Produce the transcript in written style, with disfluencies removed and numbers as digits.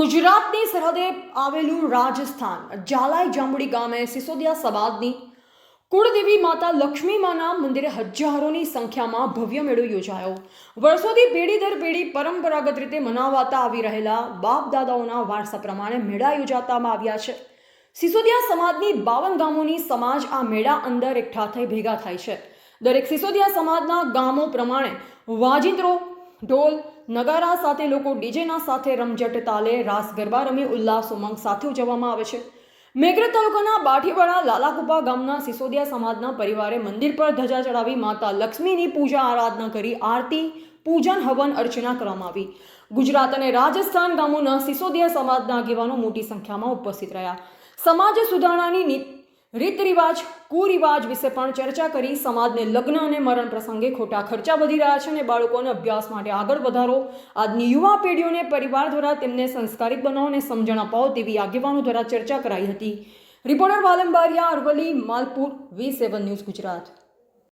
ગુજરાતની સરહદે આવેલું રાજસ્થાન ઝાલાઈ જાંબુડી ગામે સિસોદિયા સમાજની કુળદેવી માતા લક્ષ્મી માના મંદિરે હજારોની સંખ્યામાં ભવ્ય મેળો યોજાયો। વર્ષોથી પેઢી દર પેઢી પરંપરાગત રીતે મનાવાતા આવી રહેલા બાપ દાદાઓના વારસા પ્રમાણે મેળા યોજાવામાં આવ્યા છે। સિસોદિયા સમાજની 52 ગામોની સમાજ આ મેળા અંદર એકઠા થઈ ભેગા થાય છે। દરેક સિસોદિયા સમાજના ગામો પ્રમાણે વાજિંત્રો ઢોલ નગારા સાથે લોકો ડીજેના સાથે રમઝટ તાલે રાસ ગરબા રમી ઉલ્લાસ ઉમંગ સાથે ઉજવવામાં આવે છે। મેઘરજ તાલુકાના બાઠીવાડા લાલાકુપા ગામના સિસોદિયા સમાજના પરિવારે મંદિર પર ધજા ચડાવી માતા લક્ષ્મીની પૂજા આરાધના કરી આરતી પૂજન હવન અર્ચના કરવામાં આવી। ગુજરાત અને રાજસ્થાન ગામોના સિસોદિયા સમાજના આગેવાનો મોટી સંખ્યામાં ઉપસ્થિત રહ્યા। સમાજ સુધારણાની રીત રિવાજ કુરિવાજ વિશે પણ ચર્ચા કરી। સમાજને લગ્ન અને મરણ પ્રસંગે ખોટા ખર્ચા વધી રહ્યા છે અને બાળકોને અભ્યાસ માટે આગળ વધારો। આજની યુવા પેઢીઓને પરિવાર દ્વારા તેમને સંસ્કારિત બનાવો અને સમજણ અપાવો તેવી આગેવાનો દ્વારા ચર્ચા કરાઈ હતી। રિપોર્ટર વાલમ બારિયા, અરવલ્લી, માલપુર, V7 ન્યૂઝ ગુજરાત।